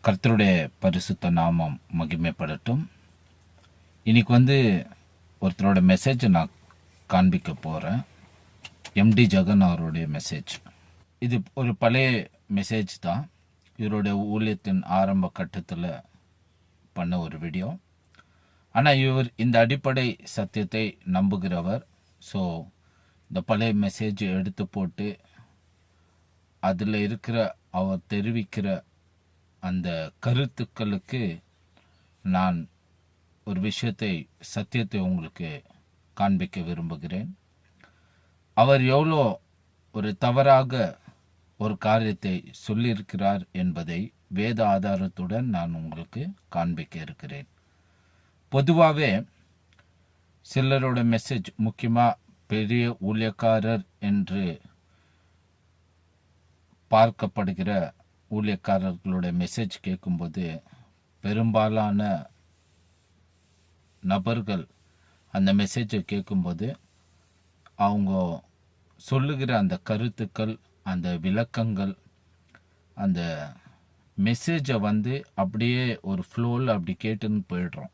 கர்த்தருடைய பரிசுத்த நாமம் மகிமைப்படட்டும். இன்னைக்கு ஒருத்தரோட மெசேஜை நான் காண்பிக்க போகிறேன். எம்டி ஜெகன் அவருடைய மெசேஜ். இது ஒரு பழைய மெசேஜ் தான். இவருடைய ஊழியத்தின் ஆரம்ப கட்டத்தில் பண்ண ஒரு வீடியோ. ஆனால் இவர் இந்த அடிப்படை சத்தியத்தை நம்புகிறவர். ஸோ இந்த பழைய மெசேஜை எடுத்து போட்டு அதில் இருக்கிற அவர் தெரிவிக்கிற அந்த கருத்துக்களுக்கு நான் ஒரு சத்தியத்தை உங்களுக்கு காண்பிக்க விரும்புகிறேன். அவர் எவ்வளோ ஒரு தவறாக ஒரு காரியத்தை சொல்லியிருக்கிறார் என்பதை வேத ஆதாரத்துடன் நான் உங்களுக்கு காண்பிக்க இருக்கிறேன். பொதுவாகவே சிலரோட மெசேஜ், முக்கியமாக பெரிய ஊழியக்காரர் என்று பார்க்கப்படுகிற ஊழியக்காரர்களுடைய மெசேஜ் கேட்கும்போது பெரும்பாலான நபர்கள் அந்த மெசேஜை கேட்கும்போது அவங்க சொல்லுகிற அந்த கருத்துக்கள், அந்த விளக்கங்கள், அந்த மெசேஜை அப்படியே ஒரு ஃப்ளோவில் அப்படி கேட்டுன்னு போயிடுறோம்.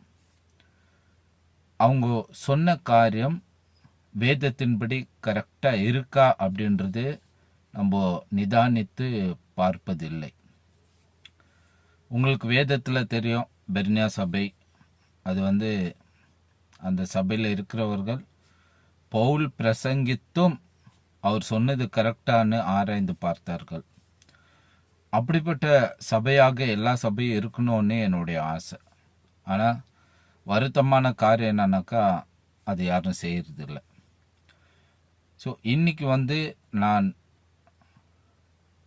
அவங்க சொன்ன காரியம் வேதத்தின்படி கரெக்டாக இருக்கா அப்படின்றது நம்ம நிதானித்து பார்ப்பதில்லை. உங்களுக்கு வேதத்தில் தெரியும், பெர்னியா சபை, அது அந்த சபையில் இருக்கிறவர்கள் பவுல் பிரசங்கித்தும் அவர் சொன்னது கரெக்டானு ஆராய்ந்து பார்த்தார்கள். அப்படிப்பட்ட சபையாக எல்லா சபையும் இருக்கணும்னு என்னுடைய ஆசை. ஆனால் வருத்தமான காரியம் என்னன்னாக்கா அது யாரும் செய்யறதில்லை. ஸோ இன்னைக்கு நான்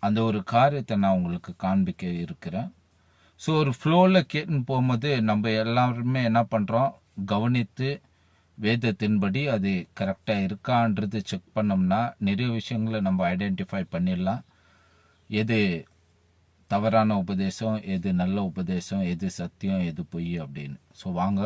அந்த ஒரு காரியத்தை நான் உங்களுக்கு காண்பிக்க இருக்கிறேன். ஸோ ஒரு ஃப்ளோவில் கேட்டுன்னு போகும்போது நம்ம எல்லாருமே என்ன பண்ணுறோம், கவனித்து வேதத்தின்படி அது கரெக்டாக இருக்கான்றது செக் பண்ணோம்னா நிறைய விஷயங்களை நம்ம ஐடென்டிஃபை பண்ணிடலாம். எது தவறான உபதேசம், எது நல்ல உபதேசம், எது சத்தியம், எது பொய் அப்படின்னு. ஸோ வாங்க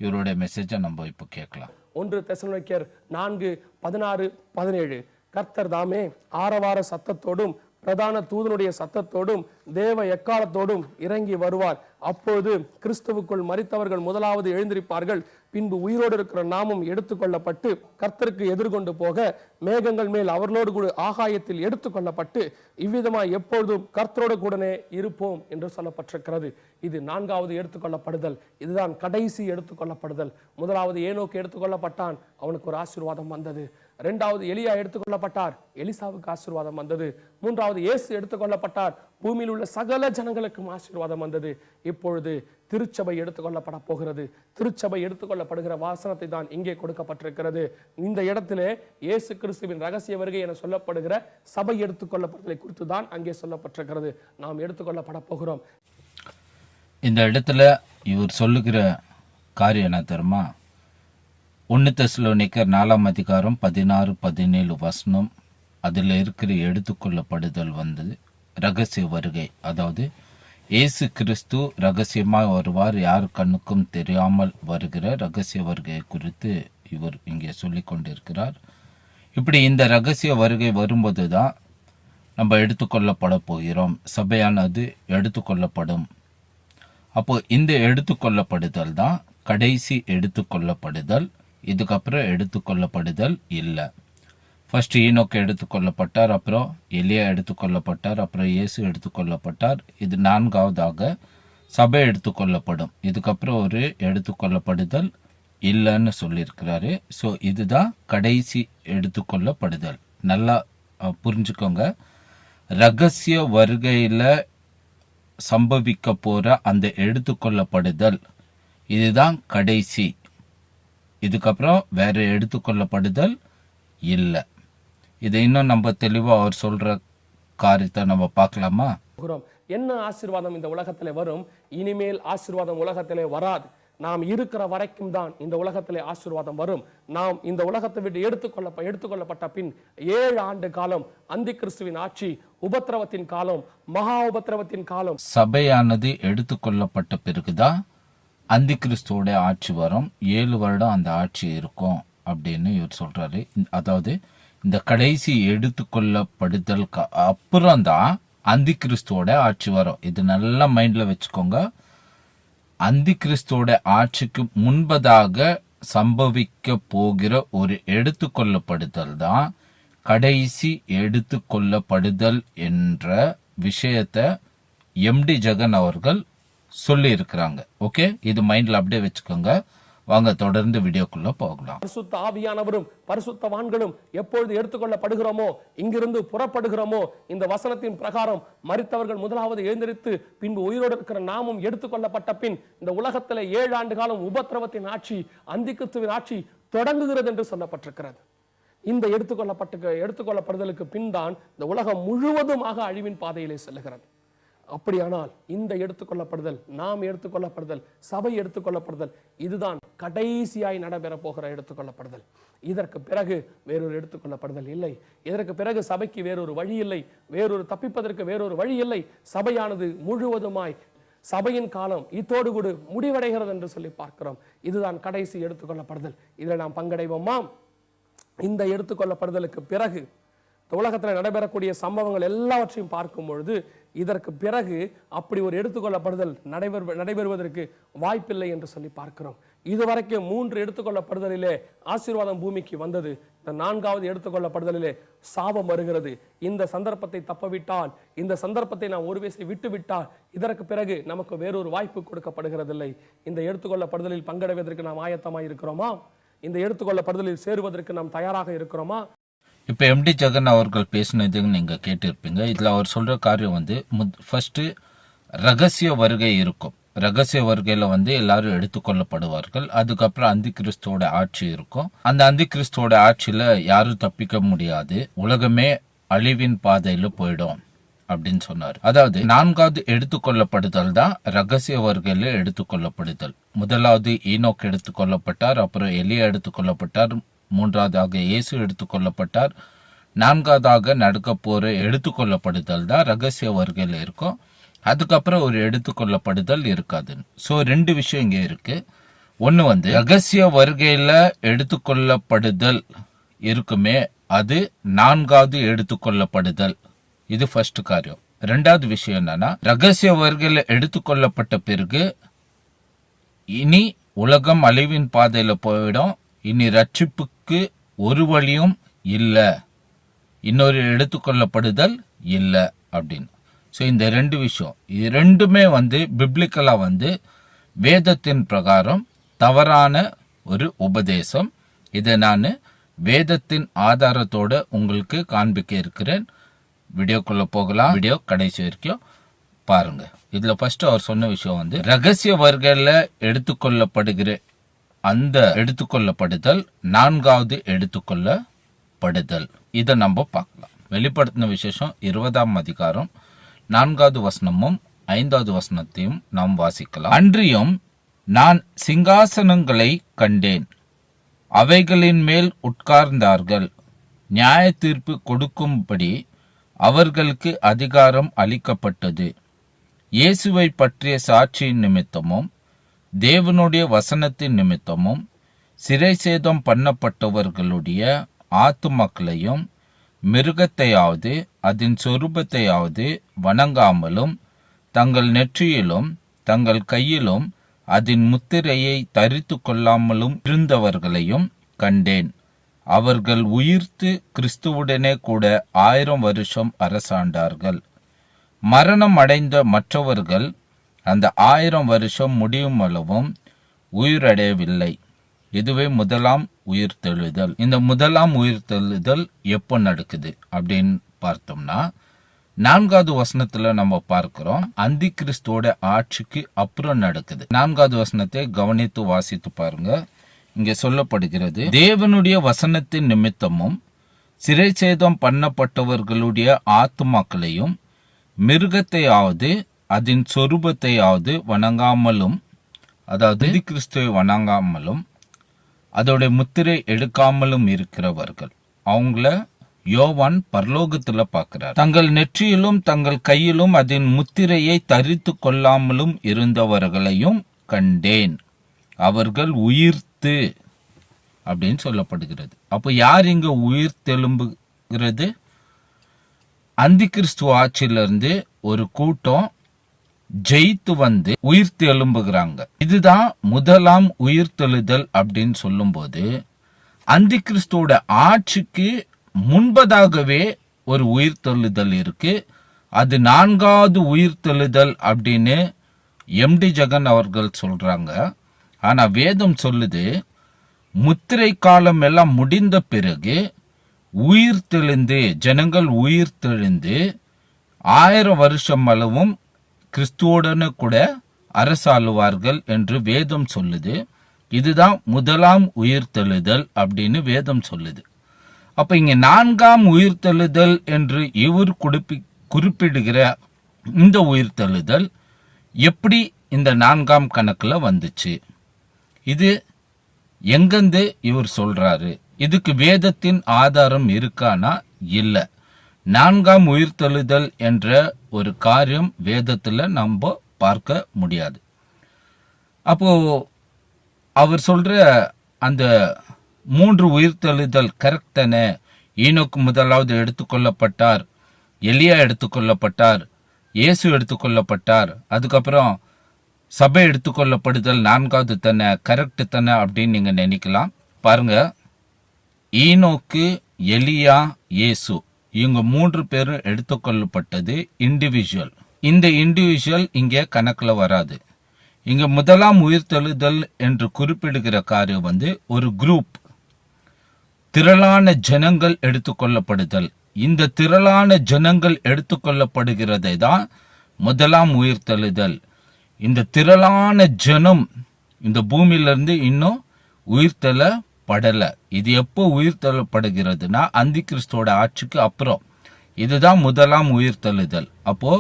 இவருடைய மெசேஜை நம்ம இப்போ கேட்கலாம். 1 தெசலோனிக்கேயர் 4:16-17 கர்த்தர் தாமே ஆரவார சத்தத்தோடும் பிரதான தூதனுடைய சத்தத்தோடும் தேவ எக்காலத்தோடும் இறங்கி வருவார். அப்போது கிறிஸ்துவுக்குள் மரித்தவர்கள் முதலாவது எழுந்திருப்பார்கள். பின்பு உயிரோடு இருக்கிற நாமும் எடுத்துக்கொள்ளப்பட்டு கர்த்தருக்கு எதிர்கொண்டு போக மேகங்கள் மேல் அவர்களோடு கூட ஆகாயத்தில் எடுத்துக்கொள்ளப்பட்டு இவ்விதமாய் எப்பொழுதும் கர்த்தரோடு கூடனே இருப்போம் என்று சொல்லப்பட்டிருக்கிறது. இது 4வது எடுத்துக்கொள்ளப்படுதல். இதுதான் கடைசி எடுத்துக்கொள்ளப்படுதல். முதலாவது ஏனோக்கு எடுத்துக்கொள்ளப்பட்டான், அவனுக்கு ஒரு ஆசீர்வாதம் வந்தது. 2வது எலியா எடுத்துக்கொள்ளப்பட்டார், எலிசாவுக்கு ஆசீர்வாதம் வந்தது. 3வது இயேசு எடுத்துக்கொள்ளப்பட்டார், பூமியில் உள்ள சகல ஜனங்களுக்கும் ஆசீர்வாதம் வந்தது. இப்பொழுது திருச்சபை எடுத்துக்கொள்ளப்பட போகிறது. திருச்சபை எடுத்துக்கொள்ளப்படுகிற வாசனத்தை தான் இங்கே கொடுக்கப்பட்டிருக்கிறது. இந்த இடத்திலே இயேசு கிறிஸ்துவின் ரகசிய வருகை என சொல்லப்படுகிற சபை எடுத்துக்கொள்ளப்படுதலை குறித்து தான் அங்கே சொல்லப்பட்டிருக்கிறது. நாம் எடுத்துக்கொள்ளப்பட போகிறோம். இந்த இடத்துல இவர் சொல்லுகிற காரியம் என்ன தெரியுமா? 1 தெசலோனிக்கேயர் 4:16-17 அதில் இருக்கிற எடுத்துக்கொள்ளப்படுதல் ரகசிய வருகை. அதாவது இயேசு கிறிஸ்து ரகசியமாக வருவார், யார் கண்ணுக்கும் தெரியாமல் வருகிற ரகசிய வருகையை குறித்து இவர் இங்கே சொல்லி கொண்டிருக்கிறார். இப்படி இந்த ரகசிய வருகை வரும்போது தான் நம்ம எடுத்துக்கொள்ளப்பட போகிறோம். சபையானது எடுத்துக்கொள்ளப்படும். அப்போ இந்த எடுத்துக்கொள்ளப்படுதல் தான் கடைசி எடுத்துக்கொள்ளப்படுதல். இதுக்கப்புறம் எடுத்துக்கொள்ளப்படுதல் இல்லை. ஃபர்ஸ்ட் ஈனோக்கு எடுத்துக்கொள்ளப்பட்டார், அப்புறம் எலியா எடுத்துக்கொள்ளப்பட்டார், அப்புறம் இயேசு எடுத்துக்கொள்ளப்பட்டார். இது 4வதாக சபை எடுத்துக்கொள்ளப்படும். இதுக்கப்புறம் ஒரு எடுத்துக்கொள்ளப்படுதல் இல்லைன்னு சொல்லியிருக்கிறாரு. ஸோ இதுதான் கடைசி எடுத்துக்கொள்ளப்படுதல். நல்லா புரிஞ்சுக்கோங்க. ரகசிய வருகையில் சம்பவிக்க போகிற அந்த எடுத்துக்கொள்ளப்படுதல் இதுதான் கடைசி. இதுக்கப்புறம் வேற எடுத்துக்கொள்ளப்படுதல் இல்லை. இதை இன்னும் நம்ம தெளிவாக அவர் சொல்ற காரியத்தை நம்ம பார்க்கலாமா? என்ன ஆசீர்வாதம் இந்த உலகத்திலே வரும்? இனிமேல் ஆசீர்வாதம் உலகத்திலே வராது. நாம் இருக்கிற வரைக்கும் தான் இந்த உலகத்திலே ஆசீர்வாதம் வரும். நாம் இந்த உலகத்தை விட்டு எடுத்துக்கொள்ளப்பட்ட பின் 7 ஆண்டு காலம் அந்தி கிறிஸ்துவின் ஆட்சி, உபத்திரவத்தின் காலம், மகா உபத்திரவத்தின் காலம். சபையானது எடுத்துக்கொள்ளப்பட்ட பிறகுதான் அந்தி கிறிஸ்துவோட ஆட்சி வரும். 7 வருடம் அந்த ஆட்சி இருக்கும் அப்படின்னு இவர் சொல்றாரு. அதாவது இந்த கடைசி எடுத்துக்கொள்ளப்படுதலுக்கு அப்புறம் தான் அந்தி கிறிஸ்துவோட ஆட்சி வரும். இது நல்லா மைண்ட்ல வச்சுக்கோங்க. அந்தி கிறிஸ்துவோட ஆட்சிக்கு முன்பதாக சம்பவிக்க போகிற ஒரு எடுத்துக்கொள்ளப்படுதல் தான் கடைசி எடுத்துக்கொள்ளப்படுதல் என்ற விஷயத்தை எம்டி ஜெகன் அவர்கள் சொல்லி இருக்கிறாங்க. ஓகே, இது மைண்ட்ல அப்படியே வச்சுக்கோங்க. வாங்க தொடர்ந்து வீடியோக்குள்ள போகலாம். பரிசுத்த ஆவியானவரும் பரிசுத்தவான்களும் எப்பொழுது எடுத்துக்கொள்ளப்படுகிறோமோ, இங்கிருந்து புறப்படுகிறோமோ, இந்த வசனத்தின் பிரகாரம் மரித்தவர்கள் முதலாவது எழுந்திருத்து பின்பு உயிரோடு இருக்கிற நாமும் எடுத்துக்கொள்ளப்பட்ட பின் இந்த உலகத்திலே 7 ஆண்டு காலம் உபத்திரவத்தின் ஆட்சி, அந்திகிறிஸ்துவின் ஆட்சி தொடங்குகிறது என்று சொல்லப்பட்டிருக்கிறது. இந்த எடுத்துக்கொள்ளப்படுதலுக்கு பின் தான் இந்த உலகம் முழுவதுமாக அழிவின் பாதையிலே செல்லுகிறது. அப்படியானால் இந்த எடுத்துக்கொள்ளப்படுதல், நாம் எடுத்துக்கொள்ளப்படுதல், சபை எடுத்துக்கொள்ளப்படுதல், இதுதான் கடைசியாய் நடைபெற போகிற எடுத்துக்கொள்ளப்படுதல். இதற்கு பிறகு வேறொரு எடுத்துக்கொள்ளப்படுதல் இல்லை. இதற்கு பிறகு சபைக்கு வேறொரு வழி இல்லை. தப்பிப்பதற்கு வேறொரு வழி இல்லை. சபையானது முழுவதுமாய் சபையின் காலம் இத்தோடு கூட முடிவடைகிறது என்று சொல்லி பார்க்கிறோம். இதுதான் கடைசி எடுத்துக்கொள்ளப்படுதல். இதில் நாம் பங்கடைவோமா? இந்த எடுத்துக்கொள்ளப்படுதலுக்கு பிறகு உலகத்தில் நடைபெறக்கூடிய சம்பவங்கள் எல்லாவற்றையும் பார்க்கும் பொழுது இதற்கு பிறகு அப்படி ஒரு எடுத்துக்கொள்ளப்படுதல் நடைபெறுவதற்கு வாய்ப்பில்லை என்று சொல்லி பார்க்கிறோம். இதுவரைக்கும் 3 எடுத்துக்கொள்ளப்படுதலிலே ஆசீர்வாதம் பூமிக்கு வந்தது. இந்த 4வது எடுத்துக்கொள்ளப்படுதலிலே சாபம் வருகிறது. இந்த சந்தர்ப்பத்தை தப்பவிட்டால், இந்த சந்தர்ப்பத்தை நாம் ஒரு வயசை விட்டுவிட்டால் இதற்கு பிறகு நமக்கு வேறொரு வாய்ப்பு கொடுக்கப்படுகிறதில்லை. இந்த எடுத்துக்கொள்ளப்படுதலில் பங்கடைவதற்கு நாம் ஆயத்தமாக இருக்கிறோமா? இந்த எடுத்துக்கொள்ளப்படுதலில் சேருவதற்கு நாம் தயாராக இருக்கிறோமா? இப்போ எம்டி ஜெகன் அவர்கள் பேசினது நீங்க கேட்டிருப்பீங்க. இதுல அவர் சொல்ற காரியம் வந்து ஃபர்ஸ்ட் ரகசிய வருகை இருக்கும். ரகசிய வருகையில வந்து எல்லாரும் எடுத்துக்கொள்ளப்படுவார்கள். அதுக்கப்புறம் அந்தி கிறிஸ்துவோட ஆட்சி இருக்கும். அந்த அந்தி கிறிஸ்துவோட ஆட்சியில யாரும் தப்பிக்க முடியாது. உலகமே அழிவின் பாதையில போயிடும் அப்படின்னு சொன்னார். அதாவது 4வது எடுத்துக்கொள்ளப்படுதல் தான் ரகசிய வருகையில எடுத்துக்கொள்ளப்படுதல். முதலாவது ஈனோக் எடுத்துக்கொள்ளப்பட்டார், அப்புறம் எலியா எடுத்துக்கொள்ளப்பட்டார், 3வதாக இயேசு எடுத்துக்கொள்ளப்பட்டார், 4வதாக நடக்க போற எடுத்துக்கொள்ளப்படுதல் தான் ரகசிய வருகையில இருக்கும். அதுக்கப்புறம் ஒரு எடுத்துக்கொள்ளப்படுதல் இருக்காது. சோ 2 விஷயம் இங்க இருக்கு. ஒண்ணு வந்து ரகசிய வருகையில எடுத்துக்கொள்ளப்படுதல் இருக்குமே, அது 4வது எடுத்துக்கொள்ளப்படுதல். இது ஃபர்ஸ்ட் காரியம். 2வது விஷயம் என்னன்னா, ரகசிய வருகையில எடுத்துக்கொள்ளப்பட்ட பிறகு இனி உலகம் அழிவின் பாதையில போயிடும். இனி ரட்சிப்புக்கு ஒரு வழியும் இல்ல, இன்னொரு எடுத்துக்கொள்ளப்படுதல் இல்ல அப்படின்னு. ஸோ இந்த 2 விஷயம், இது 2மே வந்து பிப்ளிக்கலா வந்து வேதத்தின் பிரகாரம் தவறான ஒரு உபதேசம். இதை நான் வேதத்தின் ஆதாரத்தோட உங்களுக்கு காண்பிக்க இருக்கிறேன். வீடியோக்குள்ள போகலாம். வீடியோ கடைசி வரைக்கும் பாருங்க. இதுல ஃபர்ஸ்ட் அவர் சொன்ன விஷயம் வந்து ரகசிய வருகையில எடுத்துக்கொள்ளப்படுகிற அந்த எடுத்துக்கொள்ளப்படுதல் 4வது எடுத்துக்கொள்ளப்படுதல். இதை நம்ம பார்க்கலாம். வெளிப்படுத்தின விசேஷம் 20ஆம் அதிகாரம் 4வது வசனமும் 5வது வசனத்தையும் நாம் வாசிக்கலாம். அன்றியும் நான் சிங்காசனங்களை கண்டேன், அவைகளின் மேல் உட்கார்ந்தார்கள், நியாய தீர்ப்பு கொடுக்கும்படி அவர்களுக்கு அதிகாரம் அளிக்கப்பட்டது. இயேசுவை பற்றிய சாட்சியின் நிமித்தமும் தேவனுடைய வசனத்தின் நிமித்தமும் சிறை சேதம் பண்ணப்பட்டவர்களுடைய ஆத்துமக்களையும் மிருகத்தையாவது அதன் சொரூபத்தையாவது வணங்காமலும் தங்கள் நெற்றியிலும் தங்கள் கையிலும் அதன் முத்திரையை தரித்து கொள்ளாமலும் இருந்தவர்களையும் கண்டேன். அவர்கள் உயிர்த்து கிறிஸ்துவுடனே கூட 1000 வருஷம் அரசாண்டார்கள். மரணம் அடைந்த மற்றவர்கள் அந்த 1000 வருஷம் முடியும் அளவும் உயிரடையவில்லை. இதுவே முதலாம் உயிர்த்தெழுதல். இந்த முதலாம் உயிர்த்தெழுதல் எப்போ நடக்குது அப்படின்னு பார்த்தோம்னா 4வது வசனத்துல நம்ம பார்க்கிறோம், அந்தி கிறிஸ்துவோட ஆட்சிக்கு அப்புறம் நடக்குது. 4வது வசனத்தை கவனித்து வாசித்து பாருங்க. இங்கே சொல்லப்படுகிறது, தேவனுடைய வசனத்தின் நிமித்தமும் சிறை சேதம் பண்ணப்பட்டவர்களுடைய ஆத்துமாக்களையும் மிருகத்தையாவது அதன் சொரூபத்தையாவது வணங்காமலும், அதாவது கிறிஸ்துவை வணங்காமலும் அதோட முத்திரை எடுக்காமலும் இருக்கிறவர்கள், அவங்கள யோவான் பரலோகத்துல பார்க்கிறார். தங்கள் நெற்றியிலும் தங்கள் கையிலும் அதன் முத்திரையை தரித்து கொள்ளாமலும் இருந்தவர்களையும் கண்டேன். அவர்கள் உயிர்த்து அப்படின்னு சொல்லப்படுகிறது. அப்போ யார் இங்க உயிர் தெலும்புகிறது? அந்தி கிறிஸ்து ஆட்சியிலிருந்து ஒரு கூட்டம் ஜெயித்து வந்து உயிர்த்து எழும்புகிறாங்க. இதுதான் முதலாம் உயிர்த்தெழுதல் அப்படின்னு சொல்லும்போது, அந்தி கிறிஸ்துவோட ஆட்சிக்கு முன்பதாகவே ஒரு உயிர்த்தெழுதல் இருக்கு. அது 4வது உயிர்த்தெழுதல் அப்படின்னு எம்டி ஜெகன் அவர்கள் சொல்றாங்க. ஆனா வேதம் சொல்லுது, முத்திரை காலம் எல்லாம் முடிந்த பிறகு உயிர்த்தெழுந்து ஜனங்கள் உயிர்த்தெழுந்து 1000 வருஷம் அளவும் கிறிஸ்துவோடனே கூட அரசாளுவார்கள் என்று வேதம் சொல்லுது. இதுதான் முதலாம் உயிர்த்தெழுதல் அப்படின்னு வேதம் சொல்லுது. அப்ப இங்க 4ஆம் உயிர்த்தெழுதல் என்று இவர் குறிப்பிடுகிற இந்த உயிர்த்தெழுதல் எப்படி இந்த 4ஆம் கணக்குல வந்துச்சு? இது எங்கிருந்து இவர் சொல்றாரு? இதுக்கு வேதத்தின் ஆதாரம் இருக்கானா? இல்ல. 4ஆம் உயிர்த்தெழுதல் என்ற ஒரு காரியம் வேதத்துல நம்ம பார்க்க முடியாது. அப்போ அவர் சொல்ற அந்த 3 உயிர்த்தெழுதல் கரெக்ட் தானே? ஈனோக்கு முதலாவது எடுத்துக்கொள்ளப்பட்டார், எலியா எடுத்துக்கொள்ளப்பட்டார், இயேசு எடுத்துக்கொள்ளப்பட்டார், அதுக்கப்புறம் சபை எடுத்துக்கொள்ளப்படுதல் 4வது தானே, கரெக்ட் தானே அப்படின்னு நீங்க நினைக்கலாம். பாருங்க, ஈனோக்கு, எலியா, இயேசு இவங்க 3 பேரும் எடுத்துக்கொள்ளப்பட்டது இண்டிவிஜுவல். இந்த இண்டிவிஜுவல் இங்க கணக்குல வராது. இங்க முதலாம் உயிர்த்தெழுதல் என்று குறிப்பிடுகிற காரியம் வந்து ஒரு குரூப், திரளான ஜனங்கள் எடுத்துக்கொள்ளப்படுதல். இந்த திரளான ஜனங்கள் எடுத்துக்கொள்ளப்படுகிறதை தான் முதலாம் உயிர்த்தெழுதல். இந்த திரளான ஜனம் இந்த பூமியிலிருந்து இன்னும் உயிர்த்தெழப்படல. இது எப்போ உயிர்த்தெழப்படுகிறதுனா அந்தி கிறிஸ்துவோட ஆட்சிக்கு அப்புறம். இதுதான் முதலாம் உயிர்த்தெழுதல். அப்போ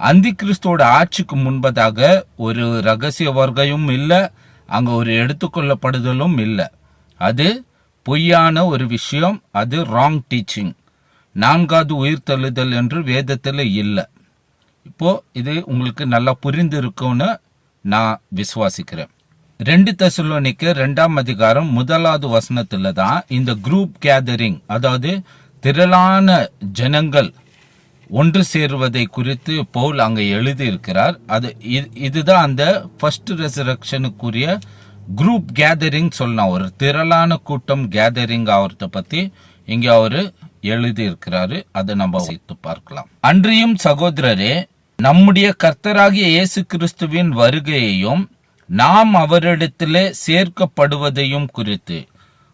அந்தி கிறிஸ்துவோட ஆட்சிக்கு முன்பதாக ஒரு ரகசிய வருகையும் இல்லை, அங்க ஒரு எடுத்துக்கொள்ளப்படுதலும் இல்லை. அது பொய்யான ஒரு விஷயம், அது ராங் டீச்சிங். 4வது உயிர்த்தெழுதல் என்று வேதத்தில் இல்லை. இப்போ இது உங்களுக்கு நல்லா புரிந்து இருக்கும்னு நான் விசுவாசிக்கிறேன். 2 தெசலோனிக்கர் 2ஆம் அதிகாரம் 1வது வசனத்துல தான் இந்த குரூப் கேதரிங், அதாவது திரளான ஜனங்கள் ஒன்று சேருவதை குறித்து பவுல் அங்க எழுதி இருக்கிறார். இதுதான் அந்த ஃபர்ஸ்ட் ரெசரக்ஷனுக்குரிய குரூப் கேதரிங் சொல்லலாம். ஒரு திரளான கூட்டம் கேதரிங் ஆகிறத பத்தி இங்க அவரு எழுதி இருக்கிறாரு. அதை நம்ம வைத்து பார்க்கலாம். அன்றியும் சகோதரரே, நம்முடைய கர்த்தராகிய இயேசு கிறிஸ்துவின் வருகையையும் நாம் அவரிடத்திலே சேர்க்கப்படுவதையும் குறித்து,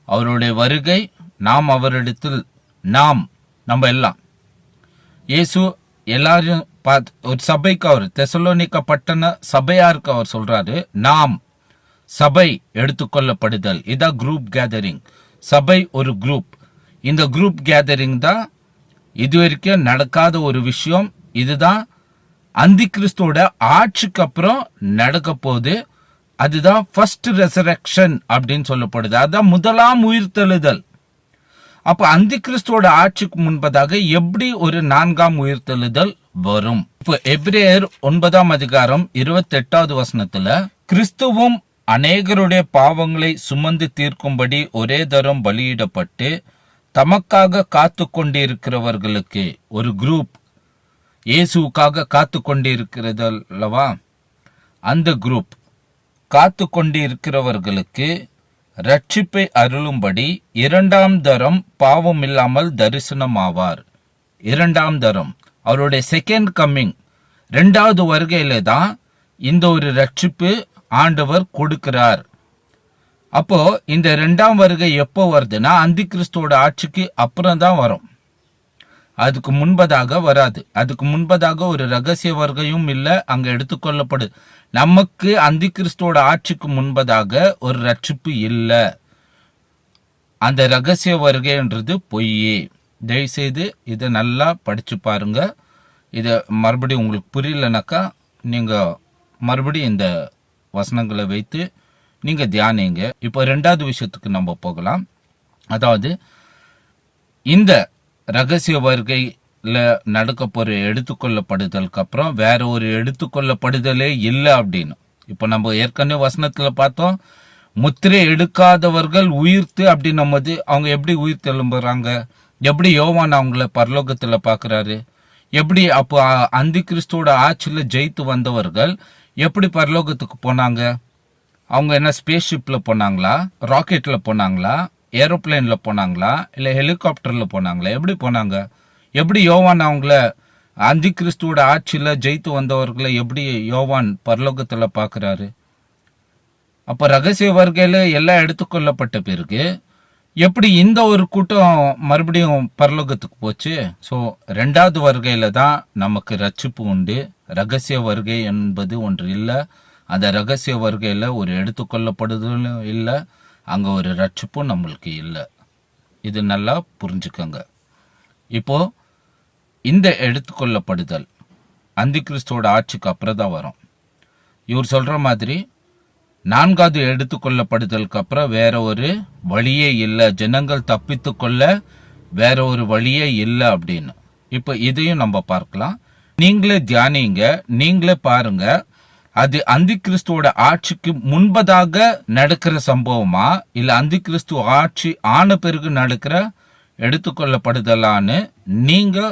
அவருடைய வருகை, நாம் அவரிடத்தில், நம்ம எல்லாம், இயேசு எல்லாரும் ஒரு சபைக்கு, அவர் தெசலோனிக்கா பட்டண சபையாருக்கு அவர் சொல்றாரு, நாம் சபை எடுத்துக்கொள்ளப்படுதல். இதான் குரூப் கேதரிங். சபை ஒரு குரூப். இந்த குரூப் கேதரிங் தான் இதுவரைக்கும் நடக்காத ஒரு விஷயம். இதுதான் அந்தி கிறிஸ்துவோட ஆட்சிக்கு அப்புறம் நடக்க போகுது. அதுதான் ஃபர்ஸ்ட் ரெசரக்ஷன் அப்படின்னு சொல்லப்படுது. அதான் முதலாம் உயிர்த்தெழுதல். அப்ப அந்தி கிறிஸ்துவோட ஆட்சிக்கு முன்பதாக எப்படி ஒரு 4ஆம் உயிர்த்தெழுதல் வரும்? இப்ப எபிரேயர் 9ஆம் அதிகாரம் 28வது வசனத்துல, கிறிஸ்துவும் அநேகருடைய பாவங்களை சுமந்து தீர்க்கும்படி ஒரே தரம் பலியிடப்பட்டு தமக்காக காத்து கொண்டிருக்கிறவர்களுக்கு, ஒரு குரூப் இயேசுக்காக காத்து கொண்டிருக்கிறது அல்லவா, அந்த குரூப் காத்து கொண்டிருக்கிறவர்களுக்கு ரட்சிப்பை அருளும்படி 2ஆம் தரம் பாவம் இல்லாமல் தரிசனமாவார். 2ஆம் தரம் அவருடைய செகண்ட் கம்மிங், 2வது வருகையில தான் இந்த ஒரு ரட்சிப்பு ஆண்டவர் கொடுக்கிறார். அப்போ இந்த 2ஆம் வருகை எப்போ வருதுன்னா அந்தி கிறிஸ்துவோட ஆட்சிக்கு அப்புறம் தான் வரும். அதுக்கு முன்பதாக வராது. அதுக்கு முன்பதாக ஒரு ரகசிய வருகையும் இல்லை, அங்க எடுத்துக்கொள்ளப்படுது. நமக்கு அந்தி கிறிஸ்துவோட ஆட்சிக்கு முன்பதாக ஒரு ரட்சிப்பு இல்லை. அந்த ரகசிய வருகைன்றது பொய்யே. தயவுசெய்து இதை நல்லா படிச்சு பாருங்க. இதை மறுபடியும் உங்களுக்கு புரியலனாக்கா நீங்க மறுபடியும் இந்த வசனங்களை வைத்து நீங்க தியானிங்க. இப்போ 2வது விஷயத்துக்கு நம்ம போகலாம். அதாவது இந்த ரகசிய வருகையில நடக்க போற எடுத்துக்கொள்ளப்படுதலுக்கு அப்புறம் வேற ஒரு எடுத்துக்கொள்ளப்படுதலே இல்லை அப்படின்னு. இப்ப நம்ம ஏற்கனவே வசனத்துல பார்த்தோம், முத்திரை எடுக்காதவர்கள் உயிர்த்து அப்படின்னும் போது அவங்க எப்படி உயிர் தெழும்புறாங்க? எப்படி யோவான் அவங்கள பரலோகத்துல பாக்குறாரு? எப்படி அப்போ அந்தி கிறிஸ்துவோட ஆட்சியில ஜெயித்து வந்தவர்கள் எப்படி பரலோகத்துக்கு போனாங்க? அவங்க என்ன ஸ்பேஸ் ஷிப்ல போனாங்களா, ராக்கெட்ல போனாங்களா, ஏரோப்ளேன்ல போனாங்களா, இல்ல ஹெலிகாப்டர்ல போனாங்களா? எப்படி போனாங்க? எப்படி யோவான் அவங்கள அந்தி கிறிஸ்துவோட ஆட்சியில ஜெயித்து வந்தவர்களை எப்படி யோவான் பரலோகத்துல பாக்குறாரு? அப்ப ரகசிய வருகையில எல்லாம் எடுத்துக்கொள்ளப்பட்ட பிறகு எப்படி இந்த ஒரு கூட்டம் மறுபடியும் பரலோகத்துக்கு போச்சு? ஸோ 2வது வருகையில தான் நமக்கு ரட்சிப்பு உண்டு. ரகசிய வருகை என்பது ஒன்று இல்லை. அந்த ரகசிய வருகையில ஒரு எடுத்துக்கொள்ளப்படுதலும் இல்லை, அங்க ஒரு ரட்சிப்பும் நம்மளுக்கு இல்லை. இது நல்லா புரிஞ்சுக்கோங்க. இப்போ இந்த எடுத்துக்கொள்ளப்படுதல் அந்தி கிறிஸ்துவோட ஆட்சிக்கு அப்புறம் தான் வரும். இவர் சொல்ற மாதிரி 4வது எடுத்துக்கொள்ளப்படுதலுக்கு அப்புறம் வேற ஒரு வழியே இல்லை, ஜனங்கள் தப்பித்து கொள்ள வேற ஒரு வழியே இல்லை அப்படின்னு. இப்ப இதையும் நம்ம பார்க்கலாம். நீங்களே தியானிங்க, நீங்களே பாருங்க. அது அந்தி கிறிஸ்துவோட ஆட்சிக்கு முன்பதாக நடக்கிற சம்பவமா, இல்ல அந்தி கிறிஸ்து ஆட்சி ஆன பிறகு நடக்கிற எடுத்துக்கொள்ளப்படுதலான்னு நீங்க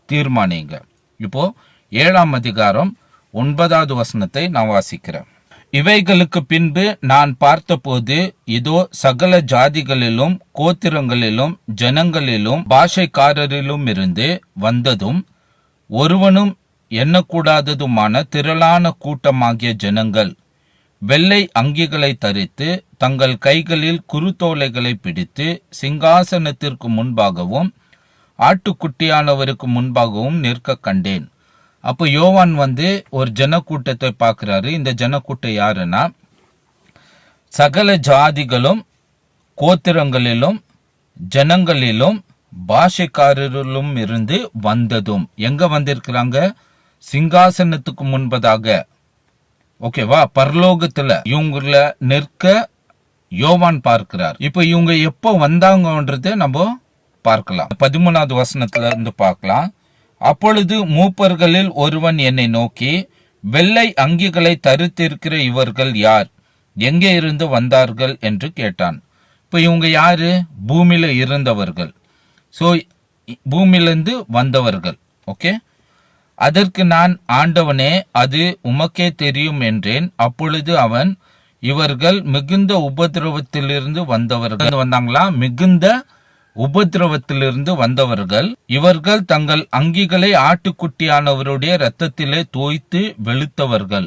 தீர்மானிங்க. இப்போ 7ஆம் அதிகாரம் 9வது வசனத்தை நான் வாசிக்கிறேன். இவைகளுக்கு பின்பு நான் பார்த்தபோது இதோ சகல ஜாதிகளிலும் கோத்திரங்களிலும் ஜனங்களிலும் பாஷைக்காரரிலும் இருந்து வந்ததும் ஒருவனும் எண்ணக்கூடாததுமான திரளான கூட்டமாகிய ஜனங்கள் வெள்ளை அங்கிகளை தரித்து தங்கள் கைகளில் குருத்தோலைகளை பிடித்து சிங்காசனத்திற்கு முன்பாகவும் ஆட்டுக்குட்டியானவருக்கு முன்பாகவும் நிற்க கண்டேன். அப்போ யோவான் ஒரு ஜனக்கூட்டத்தை பார்க்கிறாரு. இந்த ஜனக்கூட்டம் யாருன்னா சகல ஜாதிகளும் கோத்திரங்களிலும் ஜனங்களிலும் பாஷைக்காரரிலும் இருந்து வந்ததும். எங்க வந்திருக்கிறாங்க? சிங்காசனத்துக்கு முன்பதாக, ஓகேவா, பரலோகத்துல இவங்கள நிற்க யோவான் பார்க்கிறார். இப்ப இவங்க எப்போ வந்தாங்கன்றதை நம்ம பார்க்கலாம். 13வது வசனத்துல இருந்து பார்க்கலாம். அப்பொழுது மூப்பர்களில் ஒருவன் என்னை நோக்கி, வெள்ளை அங்கிகளை தரித்திருக்கிற இவர்கள் யார்? எங்கே இருந்து வந்தார்கள் என்று கேட்டான். இப்ப இவங்க யாரு? பூமியில இருந்தவர்கள். சோ பூமியிலிருந்து வந்தவர்கள். ஓகே. அதற்கு நான், ஆண்டவனே, அது உமக்கே தெரியும் என்றேன். அப்பொழுது அவன், இவர்கள் மிகுந்த உபதிரவத்திலிருந்து வந்தவர்கள். வந்தாங்களா? மிகுந்த உபதிரவத்திலிருந்து வந்தவர்கள். இவர்கள் தங்கள் அங்கிகளை ஆட்டுக்குட்டியானவருடைய இரத்தத்திலே தோய்த்து வெளுத்தவர்கள்.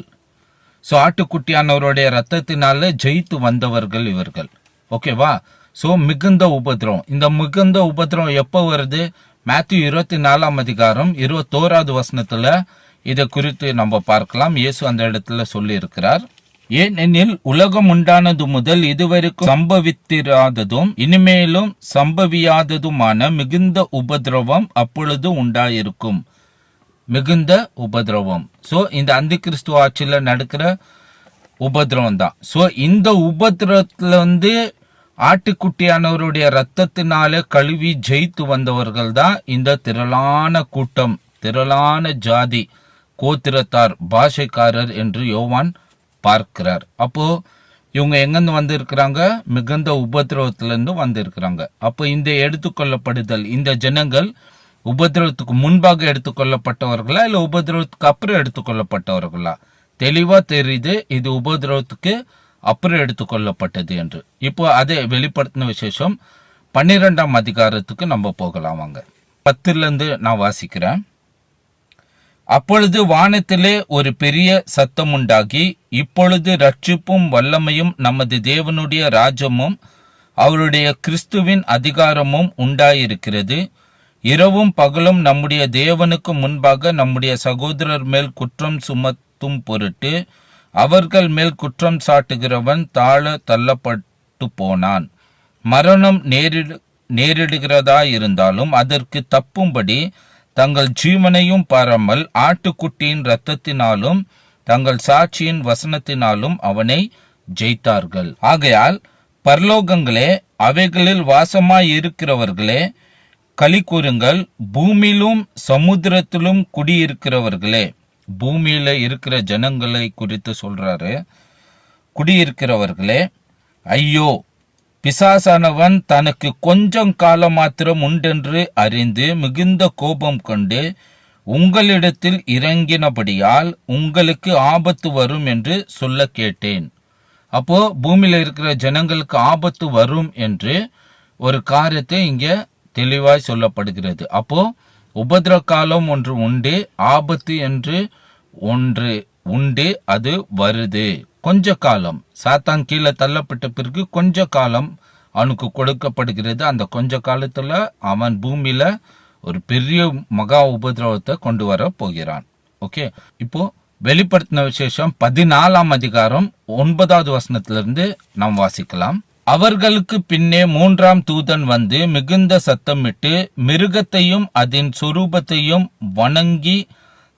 சோ ஆட்டுக்குட்டியானவருடைய இரத்தத்தினால ஜெயித்து வந்தவர்கள் இவர்கள். ஓகேவா? சோ மிகுந்த உபதிரவம். இந்த மிகுந்த உபதிரவம் எப்ப வருது? மேத்யூ 24ஆம் அதிகாரம் 21வது வசனத்துல இதை குறித்து நம்ம பார்க்கலாம். இயேசு அந்த இடத்துல சொல்லி இருக்கிறார். ஏனெனில் உலகம் உண்டானது முதல் இதுவரைக்கும் சம்பவித்திராததும் இனிமேலும் சம்பவியாததுமான மிகுந்த உபதிரவம் அப்பொழுது உண்டாயிருக்கும். மிகுந்த உபதிரவம். சோ இந்த அந்தி கிறிஸ்து ஆட்சியில நடக்கிற உபதிரவம் தான். சோ இந்த உபதிரவத்துல ஆட்டுக்குட்டியானவருடைய ரத்தத்தினால கழுவி ஜெயித்து வந்தவர்கள் தான் இந்த திரளான கூட்டம், திரளான ஜாதி, கோத்திரத்தார், பாஷைக்காரர் என்று யோவான் பார்க்கிறார். அப்போ இவங்க எங்கிருந்து வந்து இருக்கிறாங்க? மிகுந்த உபதிரவத்திலிருந்து வந்து இருக்கிறாங்க. அப்போ இந்த எடுத்துக்கொள்ளப்படுதல், இந்த ஜனங்கள் உபதிரவத்துக்கு முன்பாக எடுத்துக்கொள்ளப்பட்டவர்களா இல்ல உபதிரவத்துக்கு அப்புறம் எடுத்துக்கொள்ளப்பட்டவர்களா? தெளிவா தெரியுது இது உபதிரவத்துக்கு அப்புறம் எடுத்துக்கொள்ளப்பட்டது என்று. இப்போ அதை வெளிப்படுத்தின விசேஷம் 12ஆம் அதிகாரத்துக்கு நம்ம போகலாம். வாங்க 10லிருந்து நான் வாசிக்கிறேன். அப்பொழுது வானத்திலே ஒரு பெரிய சத்தம் உண்டாகி, இப்பொழுது ரட்சிப்பும் வல்லமையும் நமது தேவனுடைய ராஜ்யமும் அவருடைய கிறிஸ்துவின் அதிகாரமும் உண்டாயிருக்கிறது. இரவும் பகலும் நம்முடைய தேவனுக்கு முன்பாக நம்முடைய சகோதரர் மேல் குற்றம் சுமத்தும் பொருட்டு அவர்கள் மேல் குற்றம் சாட்டுகிறவன் தாழ தள்ளப்பட்டு போனான். மரணம் நேரிடுகிறதா இருந்தாலும் அதற்கு தப்பும்படி தங்கள் ஜீவனையும் பாராமல் ஆட்டுக்குட்டியின் இரத்தத்தினாலும் தங்கள் சாட்சியின் வசனத்தினாலும் அவனை ஜெயித்தார்கள். ஆகையால் பரலோகங்களே, அவைகளில் வாசமாய் இருக்கிறவர்களே, களி கூறுங்கள். பூமியிலும் சமுத்திரத்திலும் குடியிருக்கிறவர்களே, பூமியில இருக்கிற ஜனங்களை குறித்து சொல்றாரு. குடியிருக்கிறவர்களே, ஐயோ, பிசாசானவன் தனக்கு கொஞ்சம் காலம் மாத்திரம் உண்டென்று அறிந்து மிகுந்த கோபம் கொண்டு உங்களிடத்தில் இறங்கினபடியால் உங்களுக்கு ஆபத்து வரும் என்று சொல்ல கேட்டேன். அப்போ பூமியில இருக்கிற ஜனங்களுக்கு ஆபத்து வரும் என்று ஒரு காரியத்தை இங்க தெளிவாய் சொல்லப்படுகிறது. அப்போ உபத்திரவ காலம் ஒன்று உண்டு, ஆபத்து என்று ஒன்று உண்டு, அது வருது. கொஞ்ச காலம் சாத்தான் கீழே தள்ளப்பட்ட பிறகு கொஞ்ச காலம் அவனுக்கு கொடுக்கப்படுகிறது. அந்த கொஞ்ச காலத்துல அவன் பூமியில ஒரு பெரிய மகா உபதிரவத்தை கொண்டு வர போகிறான். ஓகே, இப்போ வெளிப்படுத்தின விசேஷம் 14ஆம் அதிகாரம் 9வது வசனத்திலிருந்து நாம் வாசிக்கலாம். அவர்களுக்கு பின்னே 3ஆம் தூதன் வந்து மிகுந்த சத்தமிட்டு மிருகத்தையும் அதன் சொரூபத்தையும் வணங்கி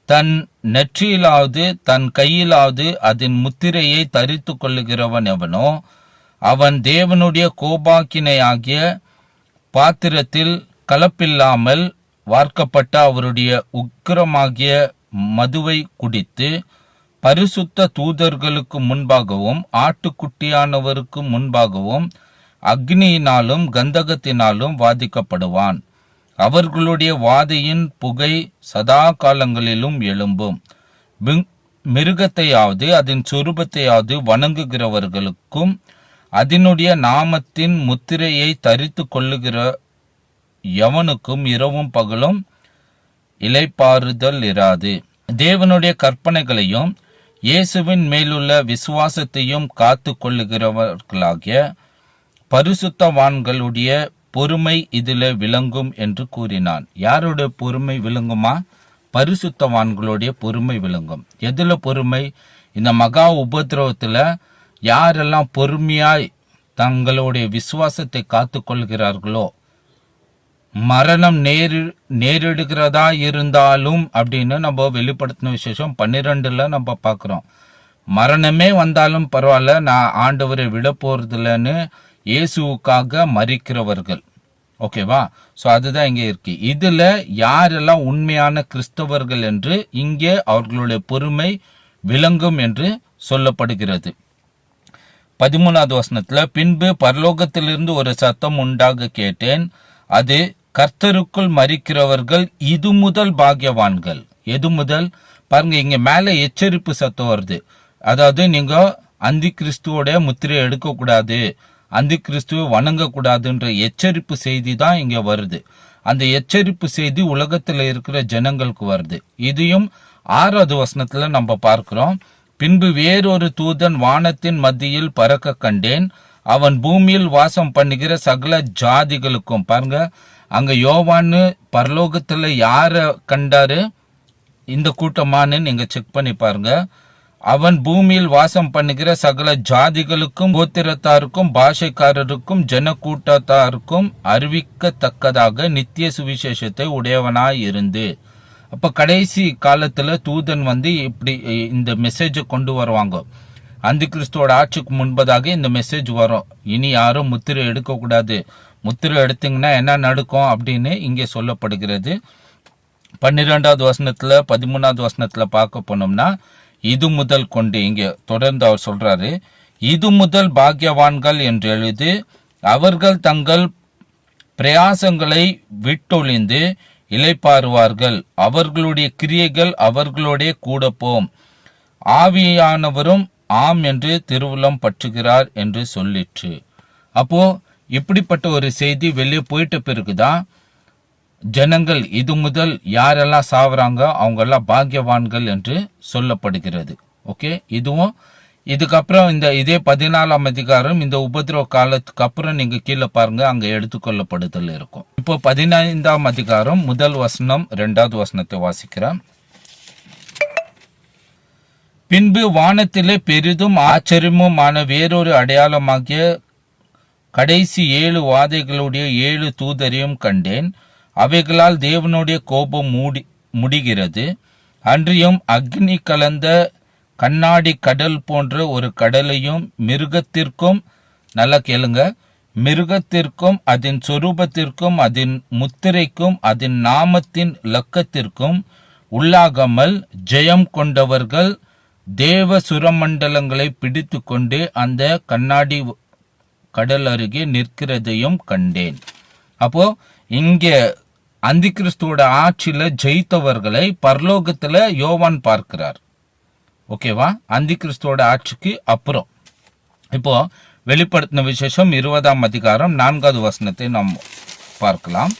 தன் நெற்றியிலாவது தன் கையிலாவது அதன் முத்திரையை தரித்து கொள்ளுகிறவன் எவனோ அவன் தேவனுடைய கோபாக்கினையாகிய பாத்திரத்தில் கலப்பில்லாமல் வார்க்கப்பட்ட அவருடைய உக்கிரமாகிய மதுவை குடித்து பரிசுத்த தூதர்களுக்கு முன்பாகவும் ஆட்டுக்குட்டியானவருக்கு முன்பாகவும் அக்னியினாலும் கந்தகத்தினாலும் வாதிக்கப்படுவான். அவர்களுடைய வாதையின் புகை சதா காலங்களிலும் எழும்பும். மிருகத்தையாவது அதன் சொரூபத்தையாவது வணங்குகிறவர்களுக்கும் அதனுடைய நாமத்தின் முத்திரையை தரித்து கொள்ளுகிற எவனுக்கும் இரவும் பகலும் இளைப்பாறுதல் இராது. தேவனுடைய கற்பனைகளையும் இயேசுவின் மேலுள்ள விசுவாசத்தையும் காத்து கொள்ளுகிறவர்களாகிய பரிசுத்தவான்களுடைய பொறுமை இதில் விளங்கும் என்று கூறினான். யாருடைய பொறுமை விளங்குமா? பரிசுத்தவான்களுடைய பொறுமை விளங்கும். எதுல பொறுமை? இந்த மகா உபத்திரவத்துல யாரெல்லாம் பொறுமையாய் தங்களுடைய விசுவாசத்தை காத்து கொள்கிறார்களோ, மரணம் நேரிடுகிறதா இருந்தாலும் அப்படின்னு நம்ம வெளிப்படுத்தின விசேஷம் 12ல நம்ம பார்க்கிறோம். மரணமே வந்தாலும் பரவாயில்ல, நான் ஆண்டவரை விட போறதில்லன்னு இயேசுவுக்காக மரிக்கிறவர்கள். ஓகேவா? ஸோ அதுதான் இங்கே இருக்கு. இதுல யாரெல்லாம் உண்மையான கிறிஸ்தவர்கள் என்று இங்கே அவர்களுடைய பொறுமை விளங்கும் என்று சொல்லப்படுகிறது. 13வது வசனத்துல, பின்பு பரலோகத்திலிருந்து ஒரு சத்தம் உண்டாக கேட்டேன். அது கர்த்தருக்குள் மரிக்கிறவர்கள் இது முதல் பாக்கியவான்கள். எது முதல்? பாருங்க, இங்க மேல எச்சரிப்பு சத்தம் வருது. அதாவது நீங்க அந்தி கிறிஸ்துவோட முத்திரை எடுக்கக்கூடாது, அந்தி கிறிஸ்துவை வணங்கக்கூடாதுன்ற எச்சரிப்பு செய்தி தான் இங்க வருது. அந்த எச்சரிப்பு செய்தி உலகத்துல இருக்கிற ஜனங்களுக்கு வருது. இதையும் 6வது வசனத்துல நம்ம பார்க்கிறோம். பின்பு வேறொரு தூதன் வானத்தின் மத்தியில் பறக்க கண்டேன். அவன் பூமியில் வாசம் பண்ணுகிற சகல ஜாதிகளுக்கும், பாருங்க அங்க யோவான்னு பரலோகத்துல யார கண்டாரு? இந்த கூட்டமானு நீங்க செக் பண்ணி பாருங்க. அவன் பூமியில் வாசம் பண்ணுகிற சகல ஜாதிகளுக்கும் கோத்திரத்தாருக்கும் பாஷைக்காரருக்கும் ஜன கூட்டத்தாருக்கும் அறிவிக்கத்தக்கதாக நித்திய சுவிசேஷத்தை உடையவனாய் இருந்து. அப்ப கடைசி காலத்துல தூதன் வந்து இப்படி இந்த மெசேஜை கொண்டு வருவாங்க. அந்தி கிறிஸ்துவோட ஆட்சிக்கு முன்பதாக இந்த மெசேஜ் வரும். இனி யாரும் முத்திரை எடுக்கக்கூடாது, முத்திரை எடுத்தீங்கன்னா என்ன நடக்கும் அப்படின்னு இங்கே சொல்லப்படுகிறது. 12வது வசனத்துல 13வது வசனத்துல பார்க்க போனோம்னா, இது முதல் கொண்டு இங்கே தொடர்ந்து அவர் சொல்றாரு, இது முதல் பாக்கியவான்கள் என்று எழுது, அவர்கள் தங்கள் பிரயாசங்களை விட்டொழிந்து இளைப்பாறுவார்கள், அவர்களுடைய கிரியைகள் அவர்களுடைய கூட போம், ஆவியானவரும் ஆம் என்று திருவுளம் பற்றுகிறார் என்று சொல்லிற்று. அப்போ இப்படிப்பட்ட ஒரு செய்தி வெளியே போயிட்ட பிறகுதான் ஜனங்கள் இது முதல் யாரெல்லாம் சாவுறாங்க அவங்க எல்லாம் பாக்கியவான்கள் என்று சொல்லப்படுகிறது. ஓகே, இதுவும் இதுக்கப்புறம் இதே 14ஆம் அதிகாரம் இந்த உபதிரவ காலத்துக்கு அப்புறம் நீங்க கீழே பாருங்க, அங்க எடுத்துக்கொள்ளப்படுதல் இருக்கும். இப்போ 15ஆம் அதிகாரம் 1 வசனம் 2வது வசனத்தை வாசிக்கிறேன். பின்பு வானத்திலே பெரிதும் ஆச்சரியமுமான வேறொரு அடையாளமாகிய கடைசி 7 வாதைகளுடைய 7 தூதரையும் கண்டேன். அவைகளால் தேவனுடைய கோபம் முடிகிறது. அன்றியும் அக்னி கலந்த கண்ணாடி கடல் போன்ற ஒரு கடலையும் மிருகத்திற்கும், நல்லா கேளுங்க, மிருகத்திற்கும் அதன் சொரூபத்திற்கும் அதன் முத்திரைக்கும் அதன் நாமத்தின் இலக்கத்திற்கும் உள்ளாகாமல் ஜெயம் கொண்டவர்கள் தேவ சுரமண்டலங்களை பிடித்து கொண்டு அந்த கண்ணாடி கடல் அருகே நிற்கிறதையும் கண்டேன். அப்போ இங்கே அந்த கிறிஸ்துவோட ஆட்சியில ஜெயித்தவர்களை பரலோகத்துல யோவான் பார்க்கிறார். ஓகேவா? அந்த கிறிஸ்துவோட ஆட்சிக்கு அப்புறம் இப்போ வெளிப்படுத்தின விசேஷம் 20ஆம் அதிகாரம் 4வது வசனத்தை நாம் பார்க்கலாம்.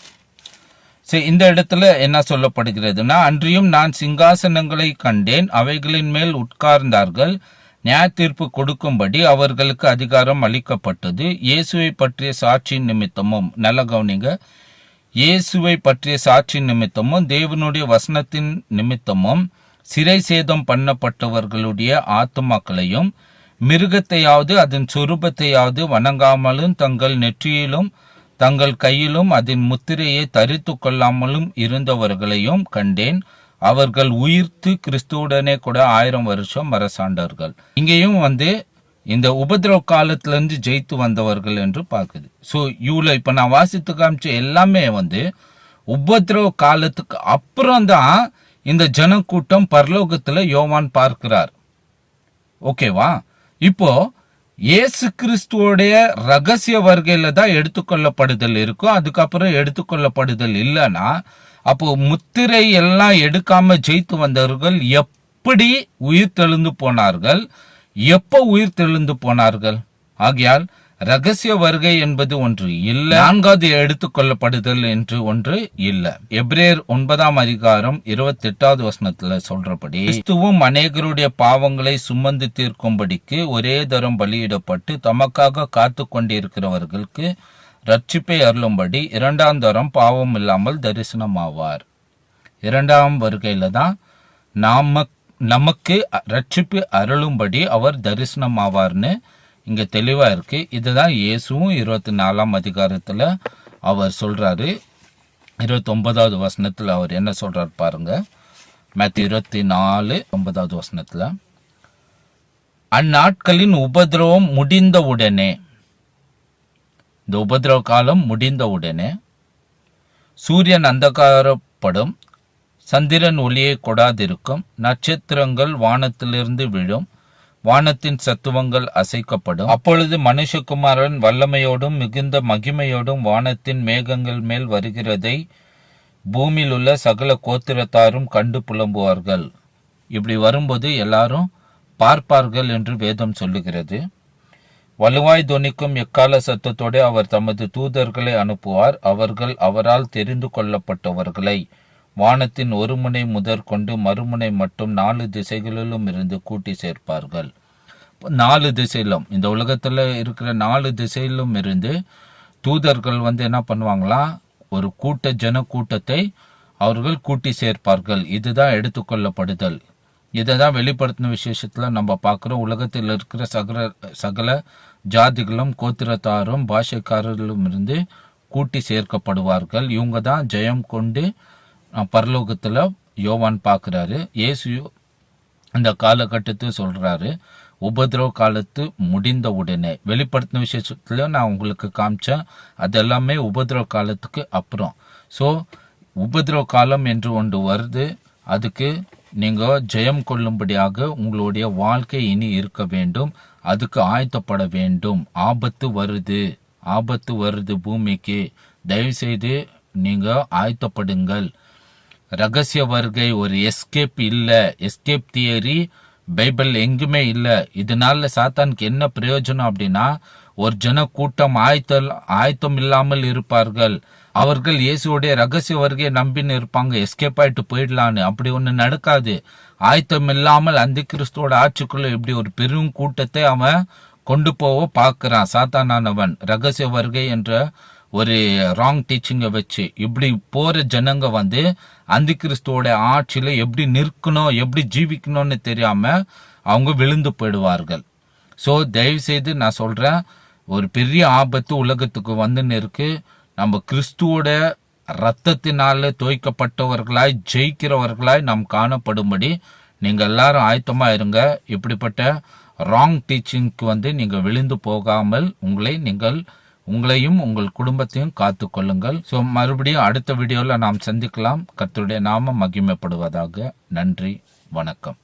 சரி, இந்த இடத்துல என்ன சொல்லப்படுகிறதுனா, அன்றியும் நான் சிங்காசனங்களை கண்டேன், அவைகளின் மேல் உட்கார்ந்தார்கள், நியாய தீர்ப்பு கொடுக்கும்படி அவர்களுக்கு அதிகாரம் அளிக்கப்பட்டது. இயேசுவை பற்றிய சாட்சியின் நிமித்தமும், நல்ல கவனிங்க, இயேசுவை பற்றிய சாட்சியின் நிமித்தமும் தேவனுடைய வசனத்தின் நிமித்தமும் சிறை சேதம் பண்ணப்பட்டவர்களுடைய ஆத்துமாக்களையும் மிருகத்தையாவது அதன் சொரூபத்தையாவது வணங்காமலும் தங்கள் நெற்றியிலும் தங்கள் கையிலும் அதன் முத்திரையை தரித்து கொள்ளாமலும் இருந்தவர்களையும் கண்டேன். அவர்கள் உயிர்த்து கிறிஸ்துவுடனே கூட 1000 வருஷம் அரசாண்டார்கள். இங்கேயும் இந்த உபதிரவ காலத்திலிருந்து ஜெயித்து வந்தவர்கள் என்று பார்க்குது. ஸோ இவ்வளோ இப்போ நான் வாசித்து காமிச்ச எல்லாமே உபதிரவ காலத்துக்கு அப்புறம் தான் இந்த ஜனக்கூட்டம் பரலோகத்துல யோவான் பார்க்கிறார். ஓகேவா? இப்போ இயேசு கிறிஸ்துவோடைய ரகசிய வருகையில தான் எடுத்துக்கொள்ளப்படுதல் இருக்கும். அதுக்கப்புறம் எடுத்துக்கொள்ளப்படுதல் இல்லைன்னா அப்போ முத்திரை எல்லாம் எடுக்காம ஜெயித்து வந்தவர்கள் எப்படி உயிர் தெழுந்து போனார்கள், எப்போ உயிர் தெழுந்து போனார்கள்? ஆகையால் ரகசிய வருகை என்பது ஒன்று இல்லை, 4வது எடுத்துக்கொள்ளப்படுதல் என்று ஒன்று இல்லை. எபிரேயர் 9ஆம் அதிகாரம் 28வது வசனத்துல சொல்றபடி, கிறிஸ்துவும் அநேகருடைய பாவங்களை சுமந்து தீர்க்கும்படிக்கு ஒரே தரம் பலியிடப்பட்டு தமக்காக காத்து கொண்டிருக்கிறவர்களுக்கு ரட்சிப்பை அருளும்படி 2ஆம் தரம் பாவம் இல்லாமல் தரிசனமாவார். 2ஆம் வருகையில தான் நமக்கு ரட்சிப்பு அருளும்படி அவர் தரிசனமாவார்னு இங்க தெளிவா இருக்கு. இதுதான் இயேசுவும் 24ஆம் அதிகாரத்துல அவர் சொல்றாரு. 29வது வசனத்துல அவர் என்ன சொல்றாரு பாருங்க. மேத்யூ 24:9வது வசனத்துல, அந்நாட்களின் உபதிரவம் முடிந்தவுடனே, இந்த உபதிரவ காலம் முடிந்தவுடனே சூரியன் அந்தகாரப்படும், சந்திரன் ஒளியை கொடாதிருக்கும், நட்சத்திரங்கள் வானத்திலிருந்து விழும், வானத்தின் சத்துவங்கள் அசைக்கப்படும். அப்பொழுது மனுஷகுமாரன் வல்லமையோடும் மிகுந்த மகிமையோடும் வானத்தின் மேகங்கள் மேல் வருகிறதை பூமியில் உள்ள சகல கோத்திரத்தாரும் கண்டு புலம்புவார்கள். இப்படி வரும்போது எல்லாரும் பார்ப்பார்கள் என்று வேதம் சொல்லுகிறது. வலுவாய் தொனிக்கும் எக்கால சத்தத்தோடு அவர் தமது தூதர்களை அனுப்புவார். அவர்கள் அவரால் தெரிந்து கொள்ளப்பட்டவர்களை வானத்தின் ஒரு முனை முதற்கொண்டு மறுமுனை மட்டும் 4 திசைகளிலும் இருந்து கூட்டி சேர்ப்பார்கள். 4 திசையிலும், இந்த உலகத்துல இருக்கிற 4 திசையிலும் இருந்து தூதர்கள் என்ன பண்ணுவாங்களா, ஒரு ஜன கூட்டத்தை அவர்கள் கூட்டி சேர்ப்பார்கள். இதுதான் எடுத்துக்கொள்ளப்படுதல். இதைதான் வெளிப்படுத்தின விசேஷத்துல நம்ம பார்க்கிறோம். உலகத்தில் இருக்கிற சகல ஜாதிகளும் கோத்திரத்தாரும் பாஷைக்காரர்களும் இருந்து கூட்டி சேர்க்கப்படுவார்கள். இவங்க தான் ஜெயம் கொண்டு பரலோகத்துல யோவான் பார்க்கிறாரு. இயேசு இந்த காலகட்டத்தை சொல்றாரு, உபதிரவ காலத்து முடிந்த உடனே. வெளிப்படுத்தின விசேஷத்துல நான் உங்களுக்கு காமிச்சேன், அது எல்லாமே உபதிரவ காலத்துக்கு அப்புறம். ஸோ உபதிரவ காலம் என்று ஒன்று வருது. அதுக்கு நீங்க ஜெயம் கொள்ளும்படியாக உங்களுடைய வாழ்க்கை இனி இருக்க வேண்டும், அதுக்கு ஆயத்தப்பட வேண்டும். ஆபத்து வருது பூமிக்கு. தயவு செய்து நீங்க ஆயத்தப்படுங்கள். ரகசிய வருகை ஒரு எஸ்கேப் இல்ல, எஸ்கேப் தியரி பைபிள் எங்குமே இல்ல. இதனால சாத்தானுக்கு என்ன பிரயோஜனம் அப்படின்னா, ஒரு ஜன கூட்டம் ஆயத்தம் இல்லாமல் இருப்பார்கள். அவர்கள் இயேசுடைய ரகசிய வருகையை நம்பின்னு இருப்பாங்க, எஸ்கேப் ஆயிட்டு போயிடலான்னு. அப்படி ஒண்ணு நடக்காது. ஆயத்தம் இல்லாமல் அந்த கிறிஸ்துவோட ஆட்சிக்குள்ள இப்படி ஒரு பெரும் கூட்டத்தை அவன் கொண்டு போக பார்க்கிறான் சாத்தானானவன். ரகசிய வருகை என்ற ஒரு ராங் டீச்சிங்கை வச்சு இப்படி போற ஜனங்க அந்த கிறிஸ்துவோட ஆட்சியில எப்படி நிற்கணும், எப்படி ஜீவிக்கணும்னு தெரியாம அவங்க விழுந்து போயிடுவார்கள். ஸோ தயவு செய்து நான் சொல்றேன், ஒரு பெரிய ஆபத்து உலகத்துக்கு இருக்கு. நம்ம கிறிஸ்துவோட ரத்தத்தினால தோய்க்கப்பட்டவர்களாய் ஜெயிக்கிறவர்களாய் நாம் காணப்படும்படி நீங்க எல்லாரும் ஆயத்தமா இருங்க. இப்படிப்பட்ட ராங் டீச்சிங்க்கு நீங்க விழுந்து போகாமல் உங்களையும் உங்கள் குடும்பத்தையும் காத்து கொள்ளுங்கள். ஸோ மறுபடியும் அடுத்த வீடியோவில் நாம் சந்திக்கலாம். கர்த்தருடைய நாமம் மகிமைப்படுவதாக. நன்றி, வணக்கம்.